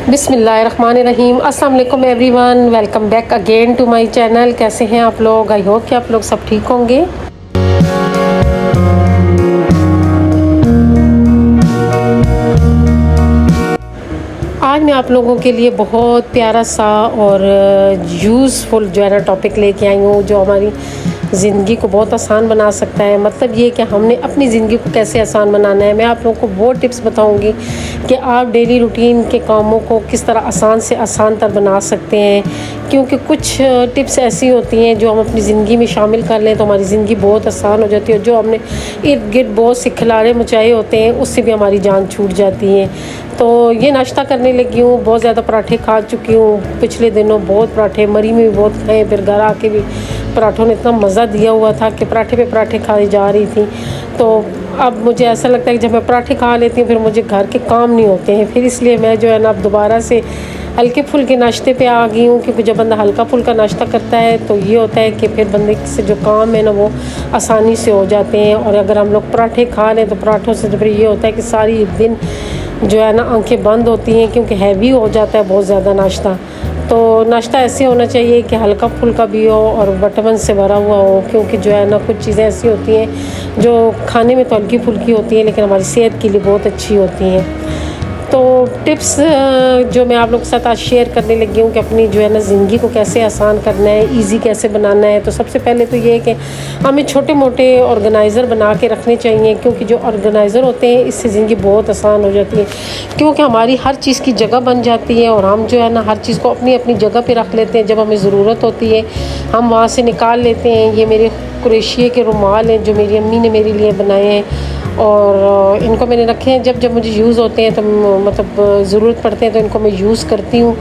बिस्मिल्लाहिर्रहमानिर्रहीम। अस्सलाम वालेकुम everyone, welcome back again to my channel. कैसे हैं आप लोग? आई होप कि आप लोग सब ठीक होंगे। आज मैं आप लोगों के लिए बहुत प्यारा सा और यूज़फुल जो है ना टॉपिक लेके आई हूँ, जो हमारी ज़िंदगी को बहुत आसान बना सकता है। मतलब ये कि हमने अपनी ज़िंदगी को कैसे आसान बनाना है। मैं आप लोगों को वो टिप्स बताऊंगी कि आप डेली रूटीन के कामों को किस तरह आसान से आसान तर बना सकते हैं, क्योंकि कुछ टिप्स ऐसी होती हैं जो हम अपनी ज़िंदगी में शामिल कर लें तो हमारी ज़िंदगी बहुत आसान हो जाती है। जो हमने इर्द गिर्द बहुत से खिलारे मचाए होते हैं उससे भी हमारी जान छूट जाती है। तो ये नाश्ता करने लगी हूँ। बहुत ज़्यादा पराठे खा चुकी हूँ पिछले दिनों, बहुत पराठे, मरी में भी बहुत खाए, फिर घर आके भी पराठों ने इतना मज़ा दिया हुआ था कि पराठे पे पराठे खाई जा रही थी। तो अब मुझे ऐसा लगता है कि जब मैं पराठे खा लेती हूँ फिर मुझे घर के काम नहीं होते हैं, फिर इसलिए मैं जो है ना अब दोबारा से हल्के फुल्के नाश्ते पे आ गई हूँ। क्योंकि जब बंदा हल्का फुल्का नाश्ता करता है तो ये होता है कि फिर बंदे से जो काम है ना वो आसानी से हो जाते हैं। और अगर हम लोग पराठे खा लें तो पराठों से तो फिर ये होता है कि सारी दिन जो है ना आंखें बंद होती हैं, क्योंकि हैवी हो जाता है बहुत ज़्यादा नाश्ता। तो नाश्ता ऐसे होना चाहिए कि हल्का फुल्का भी हो और विटामिन से भरा हुआ हो, क्योंकि जो है ना कुछ चीज़ें ऐसी होती हैं जो खाने में तो हल्की फुल्की होती हैं लेकिन हमारी सेहत के लिए बहुत अच्छी होती हैं। तो टिप्स जो मैं आप लोगों के साथ आज शेयर करने लगी हूँ कि अपनी जो है ना ज़िंदगी को कैसे आसान करना है, इजी कैसे बनाना है। तो सबसे पहले तो ये है कि हमें छोटे मोटे ऑर्गेनाइज़र बना के रखने चाहिए, क्योंकि जो ऑर्गेनाइज़र होते हैं इससे ज़िंदगी बहुत आसान हो जाती है, क्योंकि हमारी हर चीज़ की जगह बन जाती है और हम जो है ना हर चीज़ को अपनी अपनी जगह पर रख लेते हैं। जब हमें ज़रूरत होती है हम वहाँ से निकाल लेते हैं। ये मेरे क्रोशिया के रुमाल हैं जो मेरी अम्मी ने मेरे लिए बनाए हैं और इनको मैंने रखे हैं। जब जब मुझे यूज़ होते हैं तो मतलब ज़रूरत पड़ते हैं तो इनको मैं यूज़ करती हूँ।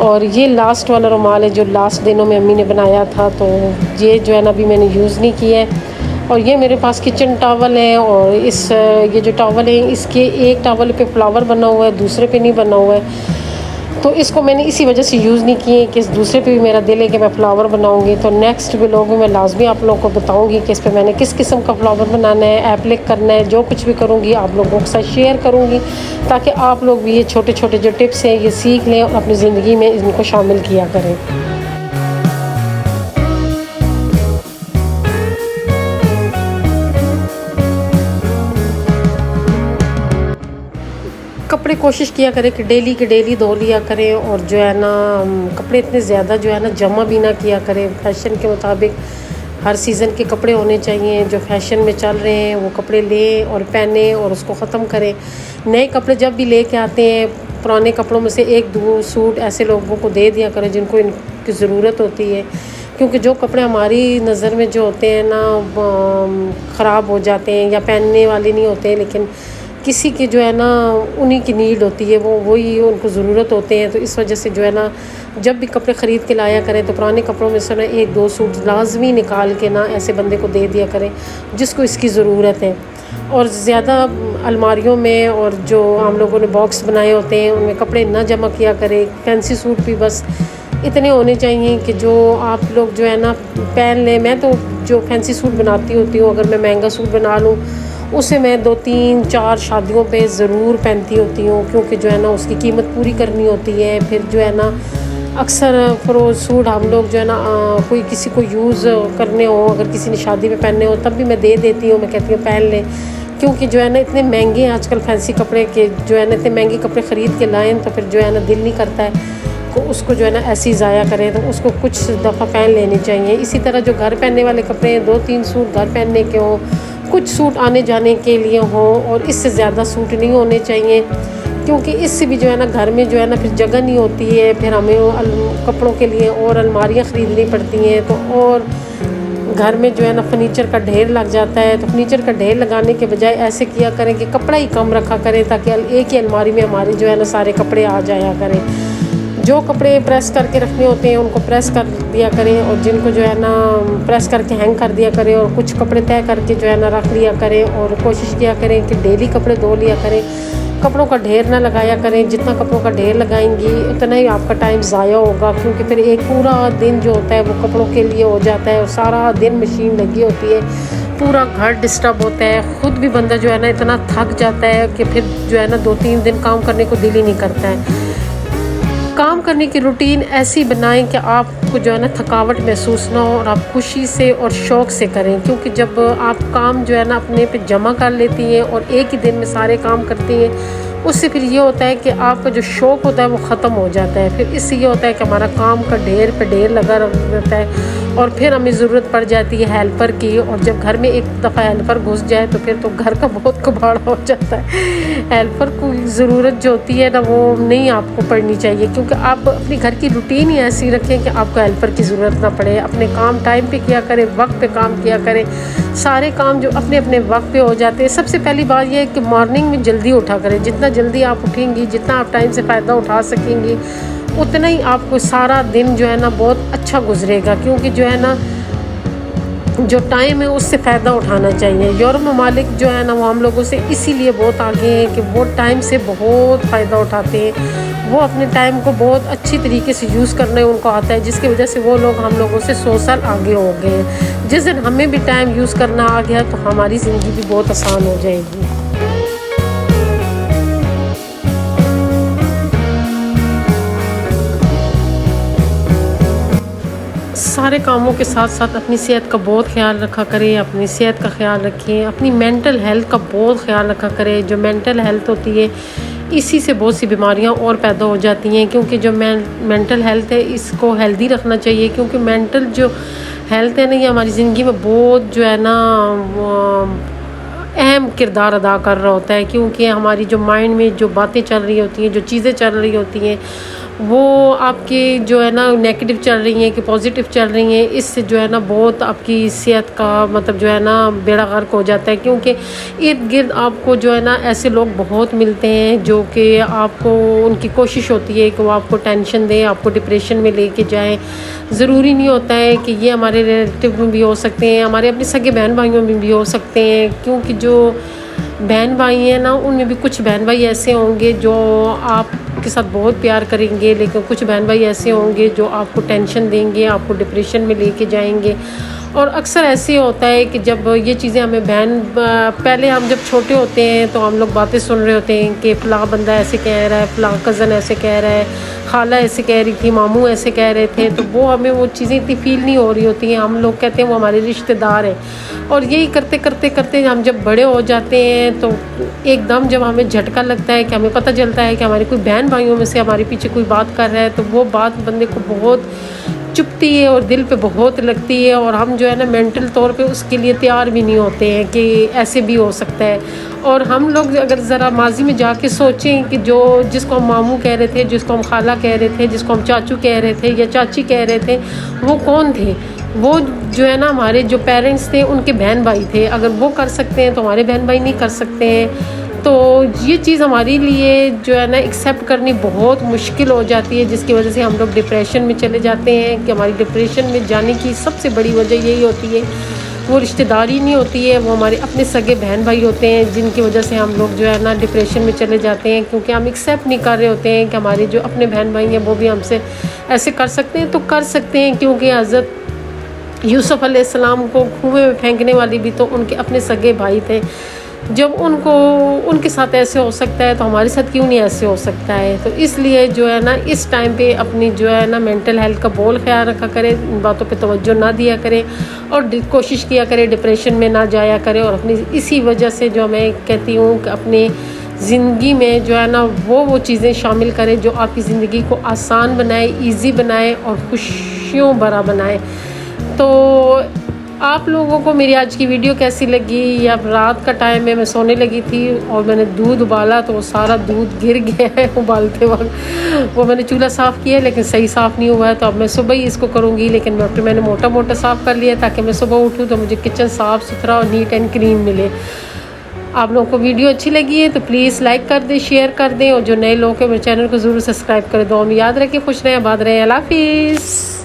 और ये लास्ट वाला रुमाल है जो लास्ट दिनों में अम्मी ने बनाया था, तो ये जो है ना अभी मैंने यूज़ नहीं किया है। और ये मेरे पास किचन टॉवल है और ये जो टॉवल है इसके एक टॉवल पे फ्लावर बना हुआ है, दूसरे पे नहीं बना हुआ है। तो इसको मैंने इसी वजह से यूज़ नहीं किए कि इस दूसरे पे भी मेरा दिल है कि मैं फ़्लावर बनाऊंगी। तो नेक्स्ट व्लॉग में मैं लाजमी आप लोगों को बताऊंगी कि इस पे मैंने किस किस्म का फ्लावर बनाना है, एप्लिक करना है। जो कुछ भी करूंगी आप लोगों के साथ शेयर करूंगी, ताकि आप लोग भी ये छोटे छोटे जो टिप्स हैं ये सीख लें और अपनी ज़िंदगी में इनको शामिल किया करें। कपड़े कोशिश किया करें कि डेली के डेली धो लिया करें, और जो है ना कपड़े इतने ज़्यादा जो है ना जमा भी ना किया करें। फैशन के मुताबिक हर सीज़न के कपड़े होने चाहिए। जो फैशन में चल रहे हैं वो कपड़े लें और पहने और उसको ख़त्म करें। नए कपड़े जब भी लेके आते हैं पुराने कपड़ों में से एक दो सूट ऐसे लोगों को दे दिया करें जिनको इनकी ज़रूरत होती है, क्योंकि जो कपड़े हमारी नज़र में जो होते हैं ना ख़राब हो जाते हैं या पहनने वाले नहीं होते, लेकिन किसी की जो है ना उन्हीं की नीड होती है, वो वही उनको ज़रूरत होते हैं। तो इस वजह से जो है ना जब भी कपड़े ख़रीद के लाया करें तो पुराने कपड़ों में से ना एक दो सूट लाजमी निकाल के ना ऐसे बंदे को दे दिया करें जिसको इसकी ज़रूरत है। और ज़्यादा अलमारियों में और जो हम लोगों ने बॉक्स बनाए होते हैं उनमें कपड़े ना जमा किया करें। फैंसी सूट भी बस इतने होने चाहिए कि जो आप लोग जो है ना पहन लें। मैं तो जो फैंसी सूट बनाती होती हूँ, अगर मैं महंगा सूट बना लूँ उसे मैं 2 3 4 शादियों पे ज़रूर पहनती होती हूँ, क्योंकि जो है ना उसकी कीमत पूरी करनी होती है। फिर जो है ना अक्सर फ़रोज़ सूट हम लोग जो है ना कोई किसी को यूज़ करने हो, अगर किसी ने शादी में पहनने हो तब भी मैं दे देती हूँ। मैं कहती हूँ पहन लें, क्योंकि जो है ना इतने महंगे आजकल फैंसी कपड़े के जो है ना इतने महंगे कपड़े ख़रीद के लाएँ तो फिर जो है ना दिल नहीं करता है को उसको जो है ना ऐसे ही ज़ाया करें। तो उसको कुछ दफ़ा पहन लेनी चाहिए। इसी तरह जो घर पहनने वाले कपड़े हैं 2 3 सूट घर पहनने के हों, कुछ सूट आने जाने के लिए हों, और इससे ज़्यादा सूट नहीं होने चाहिए, क्योंकि इससे भी जो है ना घर में जो है ना फिर जगह नहीं होती है। फिर हमें कपड़ों के लिए और अलमारियाँ ख़रीदनी पड़ती हैं, तो और घर में जो है ना फर्नीचर का ढेर लग जाता है। तो फर्नीचर का ढेर लगाने के बजाय ऐसे किया करें कि कपड़ा ही कम रखा करें, ताकि एक ही अलमारी में हमारे जो है ना सारे कपड़े आ जाया करें। जो कपड़े प्रेस करके रखने होते हैं उनको प्रेस कर दिया करें, और जिनको जो है ना प्रेस करके हैंग कर दिया करें, और कुछ कपड़े तय करके जो है ना रख लिया करें। और कोशिश किया करें कि डेली कपड़े धो लिया करें, कपड़ों का ढेर ना लगाया करें। जितना कपड़ों का ढेर लगाएंगी उतना ही आपका टाइम ज़ाया होगा, क्योंकि फिर एक पूरा दिन जो होता है वो कपड़ों के लिए हो जाता है, और सारा दिन मशीन लगी होती है, पूरा घर डिस्टर्ब होता है। ख़ुद भी बंदा जो है ना इतना थक जाता है कि फिर जो है ना 2-3 दिन काम करने को दिल ही नहीं करता है। काम करने की रूटीन ऐसी बनाएं कि आपको जो है ना थकावट महसूस ना हो, और आप खुशी से और शौक़ से करें। क्योंकि जब आप काम जो है ना अपने पे जमा कर लेती हैं और एक ही दिन में सारे काम करती हैं, उससे फिर ये होता है कि आपका जो शौक़ होता है वो ख़त्म हो जाता है। फिर इससे ये होता है कि हमारा काम का ढेर पे ढेर लगा रहता है, और फिर हमें ज़रूरत पड़ जाती है हेल्पर की। और जब घर में एक दफ़ा हेल्पर घुस जाए तो फिर तो घर का बहुत कबाड़ा हो जाता है। हेल्पर को ज़रूरत जो होती है ना वो नहीं आपको पड़नी चाहिए, क्योंकि आप अपनी घर की रूटीन ही ऐसी रखें कि आपको हेल्पर की ज़रूरत ना पड़े। अपने काम टाइम पे किया करें, वक्त पे काम किया करें। सारे काम जो अपने अपने वक्त पे हो जाते हैं। सबसे पहली बात यह है कि मॉर्निंग में जल्दी उठा करें। जितना जल्दी आप उठेंगी, जितना आप टाइम से फ़ायदा उठा सकेंगी, उतना ही आपको सारा दिन जो है ना बहुत अच्छा गुजरेगा। क्योंकि जो है ना जो टाइम है उससे फ़ायदा उठाना चाहिए। यूरोप ममालिक जो है ना वो हम लोगों से इसीलिए बहुत आगे हैं कि वो टाइम से बहुत फ़ायदा उठाते हैं। वो अपने टाइम को बहुत अच्छी तरीके से यूज़ करने उनको आता है, जिसकी वजह से वो लोग हम लोगों से 100 साल आगे हो गए हैं। जिस दिन हमें भी टाइम यूज़ करना आ गया तो हमारी ज़िंदगी भी बहुत आसान हो जाएगी। सारे कामों के साथ साथ अपनी सेहत का बहुत ख्याल रखा करें। अपनी सेहत का ख्याल रखें, अपनी मेंटल हेल्थ का बहुत ख्याल रखा करें। जो मेंटल हेल्थ होती है इसी से बहुत सी बीमारियां और पैदा हो जाती हैं, क्योंकि जो मेंटल हेल्थ है इसको हेल्दी रखना चाहिए। क्योंकि मेंटल जो हेल्थ है ना ये हमारी ज़िंदगी में बहुत जो है ना अहम किरदार अदा कर रहा होता है। क्योंकि हमारी जो माइंड में जो बातें चल रही होती हैं, जो चीज़ें चल रही होती हैं, वो आपके जो है ना नेगेटिव चल रही हैं कि पॉजिटिव चल रही हैं, इससे जो है ना बहुत आपकी सेहत का मतलब जो है ना बेड़ा गर्क हो जाता है। क्योंकि इर्द गिर्द आपको जो है ना ऐसे लोग बहुत मिलते हैं जो कि आपको उनकी कोशिश होती है कि वो आपको टेंशन दें, आपको डिप्रेशन में लेके जाएं। ज़रूरी नहीं होता है कि ये हमारे रिलेटिव में भी हो सकते हैं, हमारे अपने सगे बहन भाइयों में भी हो सकते हैं। क्योंकि जो बहन भाई हैं ना उनमें भी कुछ बहन भाई ऐसे होंगे जो आपके साथ बहुत प्यार करेंगे, लेकिन कुछ बहन भाई ऐसे होंगे जो आपको टेंशन देंगे, आपको डिप्रेशन में लेके जाएंगे। और अक्सर ऐसे होता है कि जब ये चीज़ें हमें पहले हम जब छोटे होते हैं तो हम लोग बातें सुन रहे होते हैं कि फ़लाँ बंदा ऐसे कह रहा है, फ़लाँ कज़न ऐसे कह रहा है, खाला ऐसे कह रही थी, मामू ऐसे कह रहे थे। तो वो हमें वो चीज़ें इतनी फ़ील नहीं हो रही होती हैं। हम लोग कहते हैं वो हमारे रिश्तेदार हैं। और यही करते करते करते हम जब बड़े हो जाते हैं तो एकदम जब हमें झटका लगता है कि हमें पता चलता है कि हमारे कोई बहन भाइयों में से हमारे पीछे कोई बात कर रहा है, तो वो बात बंदे को बहुत चुभती है और दिल पे बहुत लगती है। और हम जो है ना मेंटल तौर पे उसके लिए तैयार भी नहीं होते हैं कि ऐसे भी हो सकता है। और हम लोग अगर ज़रा माजी में जाके सोचें कि जिसको हम मामू कह रहे थे, जिसको हम खाला कह रहे थे, जिसको हम चाचू कह रहे थे या चाची कह रहे थे, वो कौन थे? वो जो है ना हमारे जो पेरेंट्स थे उनके बहन भाई थे। अगर वो कर सकते हैं तो हमारे बहन भाई नहीं कर सकते हैं। तो ये चीज़ हमारे लिए जो है ना एक्सेप्ट करनी बहुत मुश्किल हो जाती है, जिसकी वजह से हम लोग डिप्रेशन में चले जाते हैं। कि हमारी डिप्रेशन में जाने की सबसे बड़ी वजह यही होती है, वो रिश्तेदारी नहीं होती है, वो हमारे अपने सगे बहन भाई होते हैं, जिनकी वजह से हम लोग जो है ना डिप्रेशन में चले जाते हैं। क्योंकि हम एक्सेप्ट नहीं कर रहे होते हैं कि हमारे जो अपने बहन भाई हैं वो भी हमसे ऐसे कर सकते हैं। तो कर सकते हैं, क्योंकि हज़रत यूसुफ़ अलैहिस्सलाम को कुएं में फेंकने वाली भी तो उनके अपने सगे भाई थे। जब उनके साथ ऐसे हो सकता है तो हमारे साथ क्यों नहीं ऐसे हो सकता है? तो इसलिए जो है ना इस टाइम पे अपनी जो है ना मेंटल हेल्थ का बहुत ख्याल रखा करें, इन बातों पे तवज्जो ना दिया करें और कोशिश किया करें डिप्रेशन में ना जाया करें। और अपनी इसी वजह से जो मैं कहती हूँ कि अपने ज़िंदगी में जो है ना वो चीज़ें शामिल करें जो आपकी ज़िंदगी को आसान बनाए, ईज़ी बनाए और खुशियों भरा बनाए। तो आप लोगों को मेरी आज की वीडियो कैसी लगी? या रात का टाइम है, मैं सोने लगी थी और मैंने दूध उबाला तो वो सारा दूध गिर गया है उबालते वक्त। वो मैंने चूल्हा साफ़ किया लेकिन सही साफ़ नहीं हुआ है, तो अब मैं सुबह ही इसको करूँगी। लेकिन मैंने मोटा मोटा साफ़ कर लिया ताकि मैं सुबह उठूँ तो मुझे किचन साफ़ सुथरा और नीट एंड क्लीन मिले। आप लोगों को वीडियो अच्छी लगी है तो प्लीज़ लाइक कर दें, शेयर कर दें, और जो नए लोग हैं मेरे चैनल को ज़रूर सब्सक्राइब कर दो। हम याद रखें, खुश रहें, आबाद रहें। अल्लाह हाफिज़।